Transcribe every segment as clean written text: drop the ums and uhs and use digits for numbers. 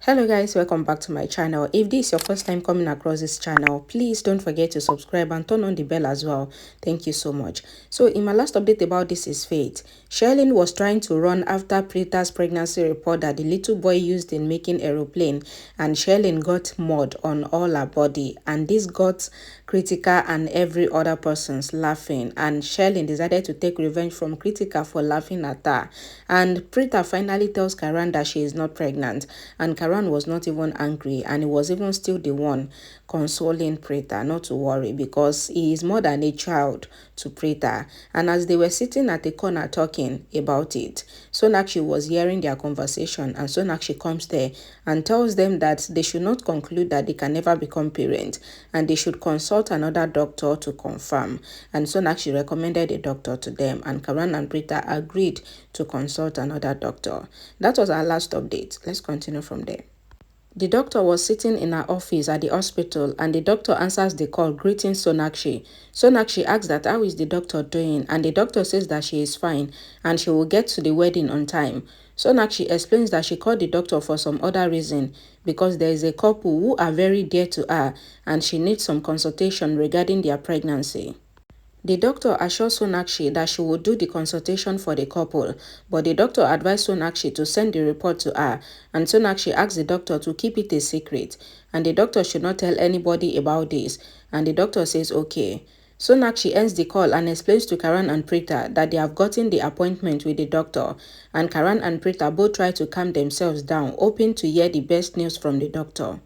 Hello guys, welcome back to my channel. If this is your first time coming across this channel, please don't forget to subscribe and turn on the bell as well. Thank you so much. So in my last update about This Is Fate, Sherlyn was trying to run after Preeta's pregnancy report that the little boy used in making aeroplane, and Sherlyn got mud on all her body, and this got Kritika and every other person's laughing, and Sherlyn decided to take revenge from Kritika for laughing at her. And Preeta finally tells Karan that she is not pregnant, and Karan was not even angry, and he was even still the one consoling Preeta not to worry because he is more than a child to Preeta. And as they were sitting at the corner talking about it, Sonakshi was hearing their conversation, and Sonakshi comes there and tells them that they should not conclude that they can never become parents and they should consult another doctor to confirm. And Sonakshi recommended a doctor to them, and Karan and Preeta agreed to consult another doctor. That was our last update. Let's continue from there. The doctor was sitting in her office at the hospital, and the doctor answers the call greeting Sonakshi. Sonakshi asks that how is the doctor doing, and the doctor says that she is fine and she will get to the wedding on time. Sonakshi explains that she called the doctor for some other reason because there is a couple who are very dear to her and she needs some consultation regarding their pregnancy. The doctor assures Sonakshi that she will do the consultation for the couple, but the doctor advised Sonakshi to send the report to her, and Sonakshi asked the doctor to keep it a secret, and the doctor should not tell anybody about this, and the doctor says okay. Sonakshi ends the call and explains to Karan and Preeta that they have gotten the appointment with the doctor, and Karan and Preeta both try to calm themselves down, hoping to hear the best news from the doctor.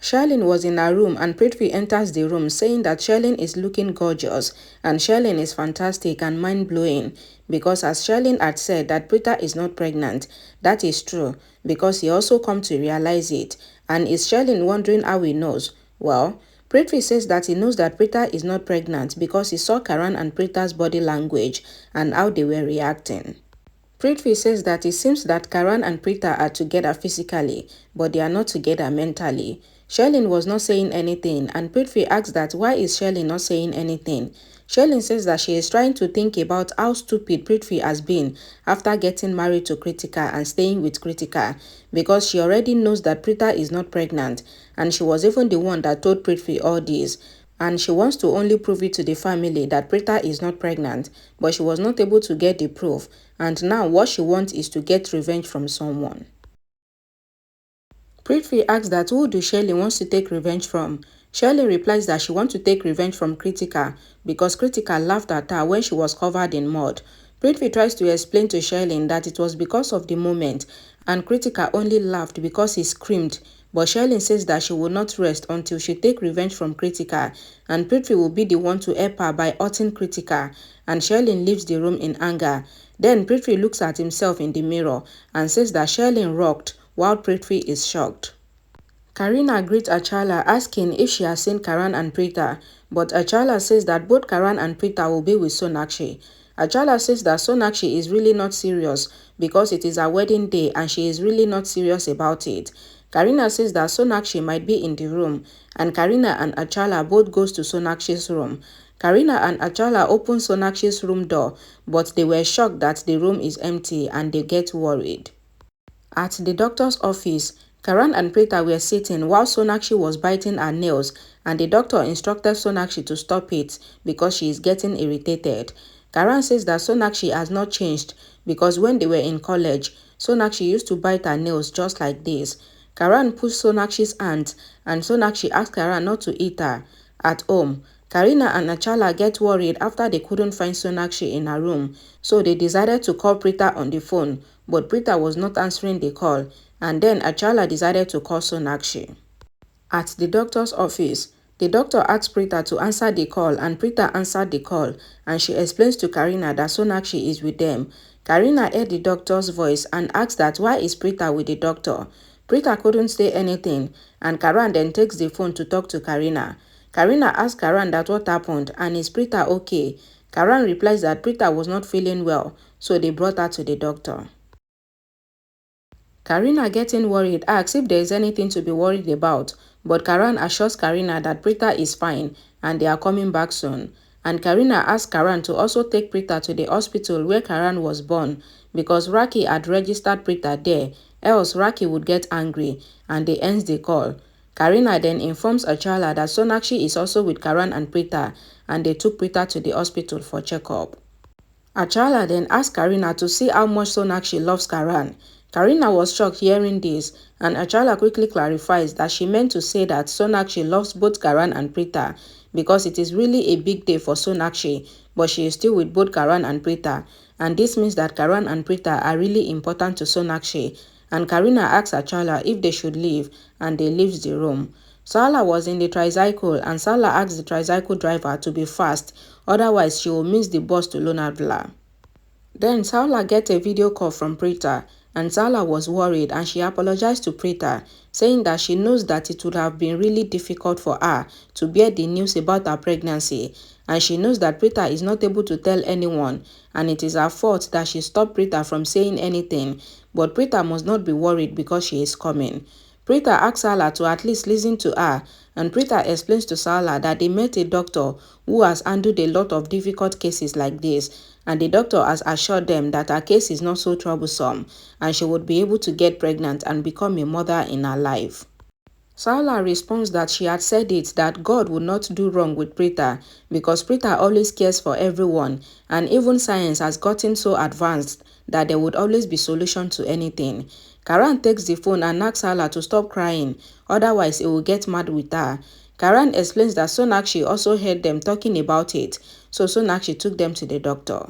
Sherlyn was in her room, and Prithvi enters the room saying that Sherlyn is looking gorgeous and Sherlyn is fantastic and mind-blowing because as Sherlyn had said that Preeta is not pregnant, that is true because he also come to realize it. And is Sherlyn wondering how he knows? Well, Prithvi says that he knows that Preeta is not pregnant because he saw Karan and Preeta's body language and how they were reacting. Prithvi says that it seems that Karan and Preeta are together physically, but they are not together mentally. Sherlyn was not saying anything, and Prithvi asks that why is Sherlyn not saying anything. Sherlyn says that she is trying to think about how stupid Prithvi has been after getting married to Kritika and staying with Kritika, because she already knows that Preeta is not pregnant, and she was even the one that told Prithvi all this. And she wants to only prove it to the family that Preeta is not pregnant, but she was not able to get the proof, and now what she wants is to get revenge from someone. Prithvi asks that who do Sherlyn wants to take revenge from. Sherlyn replies that she wants to take revenge from Kritika because Kritika laughed at her when she was covered in mud. Prithvi tries to explain to Sherlyn that it was because of the moment, and Kritika only laughed because he screamed. But Sherlyn says that she will not rest until she take revenge from Kritika, and Prithvi will be the one to help her by hurting Kritika, and Sherlyn leaves the room in anger. Then Prithvi looks at himself in the mirror and says that Sherlyn rocked while Prithvi is shocked. Karina greets Achala asking if she has seen Karan and Preeta, but Achala says that both Karan and Preeta will be with Sonakshi. Achala says that Sonakshi is really not serious because it is her wedding day and she is really not serious about it. Karina says that Sonakshi might be in the room, and Karina and Achala both goes to Sonakshi's room. Karina and Achala open Sonakshi's room door, but they were shocked that the room is empty and they get worried. At the doctor's office, Karan and Preeta were sitting while Sonakshi was biting her nails, and the doctor instructed Sonakshi to stop it because she is getting irritated. Karan says that Sonakshi has not changed because when they were in college, Sonakshi used to bite her nails just like this. Karan pushed Sonakshi's hand, and Sonakshi asked Karan not to eat her. At home, Karina and Achala get worried after they couldn't find Sonakshi in her room, so they decided to call Preeta on the phone, but Preeta was not answering the call, and then Achala decided to call Sonakshi. At the doctor's office, the doctor asked Preeta to answer the call, and Preeta answered the call, and she explains to Karina that Sonakshi is with them. Karina heard the doctor's voice and asked that why is Preeta with the doctor. Preeta couldn't say anything, and Karan then takes the phone to talk to Karina. Karina asks Karan that what happened and is Preeta okay. Karan replies that Preeta was not feeling well, so they brought her to the doctor. Karina, getting worried, asks if there is anything to be worried about, but Karan assures Karina that Preeta is fine and they are coming back soon. And Karina asks Karan to also take Preeta to the hospital where Karan was born because Raki had registered Preeta there else Raki would get angry and they ends the call. Karina then informs Achala that Sonakshi is also with Karan and Preeta and they took Preeta to the hospital for checkup. Achala then asked Karina to see how much Sonakshi loves Karan. Karina was shocked hearing this, and Achala quickly clarifies that she meant to say that Sonakshi loves both Karan and Preeta because it is really a big day for Sonakshi, but she is still with both Karan and Preeta, and this means that Karan and Preeta are really important to Sonakshi. And Karina asks Achala if they should leave, and they leaves the room. Sala was in the tricycle, and Sala asked the tricycle driver to be fast, otherwise she will miss the bus to Lonavala. Then Sala gets a video call from Preeta, and Sala was worried and she apologized to Preeta, saying that she knows that it would have been really difficult for her to bear the news about her pregnancy, and she knows that Preeta is not able to tell anyone, and it is her fault that she stopped Preeta from saying anything, but Preeta must not be worried because she is coming. Preeta asks Sala to at least listen to her, and Preeta explains to Sala that they met a doctor who has handled a lot of difficult cases like this, and the doctor has assured them that her case is not so troublesome and she would be able to get pregnant and become a mother in her life. Sala responds that she had said it that God would not do wrong with Preeta because Preeta always cares for everyone, and even science has gotten so advanced that there would always be solution to anything. Karan takes the phone and asks Sala to stop crying, otherwise he will get mad with her. Karan explains that Sonakshi also heard them talking about it, so Sonakshi took them to the doctor.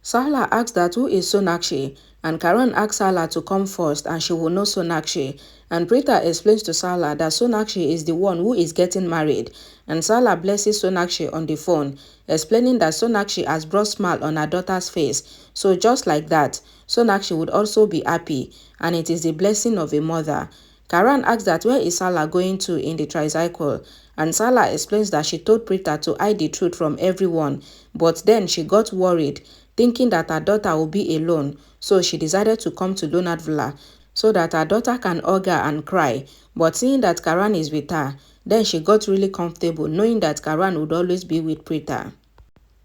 Sala asks that who is Sonakshi, and Karan asks Sala to come first and she will know Sonakshi, and Preeta explains to Sala that Sonakshi is the one who is getting married, and Sala blesses Sonakshi on the phone, explaining that Sonakshi has brought smile on her daughter's face, so just like that, Sonakshi would also be happy, and it is the blessing of a mother. Karan asks that where is Sala going to in the tricycle, and Sala explains that she told Preeta to hide the truth from everyone, but then she got worried, thinking that her daughter will be alone, so she decided to come to Lonavala so that her daughter can hug her and cry, but seeing that Karan is with her, then she got really comfortable knowing that Karan would always be with Preeta.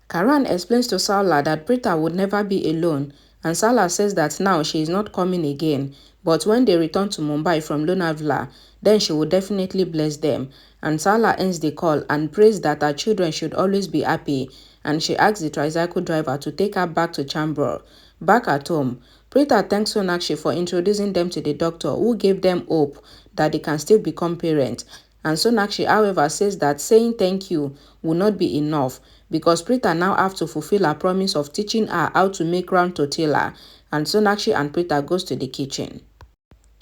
Karan explains to Sala that Preeta would never be alone, and Sala says that now she is not coming again, but when they return to Mumbai from Lonavala, then she will definitely bless them, and Sala ends the call and prays that her children should always be happy, and she asks the tricycle driver to take her back to Chambord. Back at home, Preeta thanks Sonakshi for introducing them to the doctor who gave them hope that they can still become parents, and Sonakshi however says that saying thank you will not be enough because Preeta now have to fulfill her promise of teaching her how to make round tortilla, and Sonakshi and Preeta goes to the kitchen.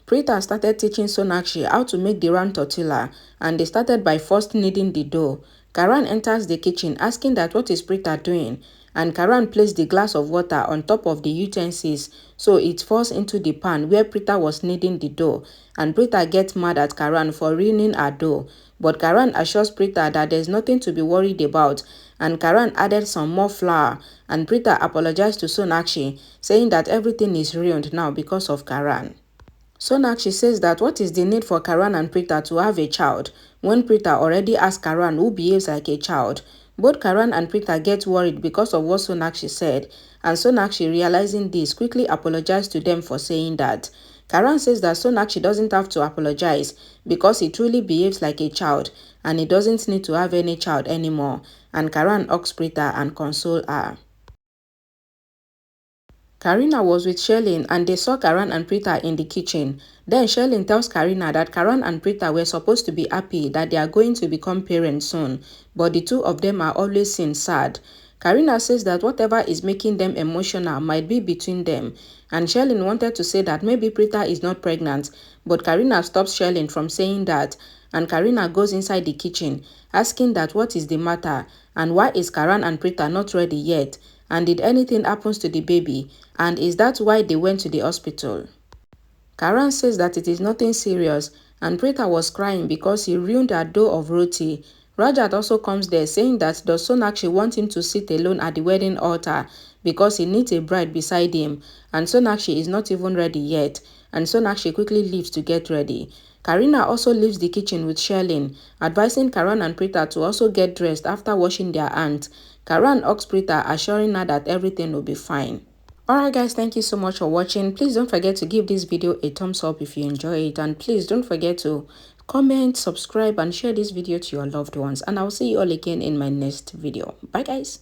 Preeta started teaching Sonakshi how to make the round tortilla, and they started by first kneading the dough. Karan enters the kitchen asking that what is Preeta doing, and Karan placed the glass of water on top of the utensils so it falls into the pan where Preeta was kneading the dough, and Preeta gets mad at Karan for ruining her dough, but Karan assures Preeta that there is nothing to be worried about, and Karan added some more flour, and Preeta apologized to Sonakshi, saying that everything is ruined now because of Karan. Sonakshi says that what is the need for Karan and Preeta to have a child when Preeta already asked Karan who behaves like a child. Both Karan and Preeta get worried because of what Sonakshi said, and Sonakshi, realizing this, quickly apologized to them for saying that. Karan says that Sonakshi doesn't have to apologize because he truly behaves like a child and he doesn't need to have any child anymore, and Karan hugs Preeta and console her. Karina was with Sherlyn and they saw Karan and Preeta in the kitchen. Then Sherlyn tells Karina that Karan and Preeta were supposed to be happy that they are going to become parents soon, but the two of them are always seen sad. Karina says that whatever is making them emotional might be between them, and Sherlyn wanted to say that maybe Preeta is not pregnant, but Karina stops Sherlyn from saying that, and Karina goes inside the kitchen asking that what is the matter and why is Karan and Preeta not ready yet, and did anything happen to the baby, and is that why they went to the hospital? Karan says that it is nothing serious, and Preeta was crying because he ruined her dough of roti. Rajat also comes there saying that does Sonakshi want him to sit alone at the wedding altar because he needs a bride beside him, and Sonakshi is not even ready yet, and Sonakshi quickly leaves to get ready. Karina also leaves the kitchen with Sherlyn, advising Karan and Preeta to also get dressed after washing their hands. Karan asks Preeta, assuring her that everything will be fine. Alright guys, thank you so much for watching. Please don't forget to give this video a thumbs up if you enjoy it, and please don't forget to comment, subscribe and share this video to your loved ones, and I'll see you all again in my next video. Bye guys.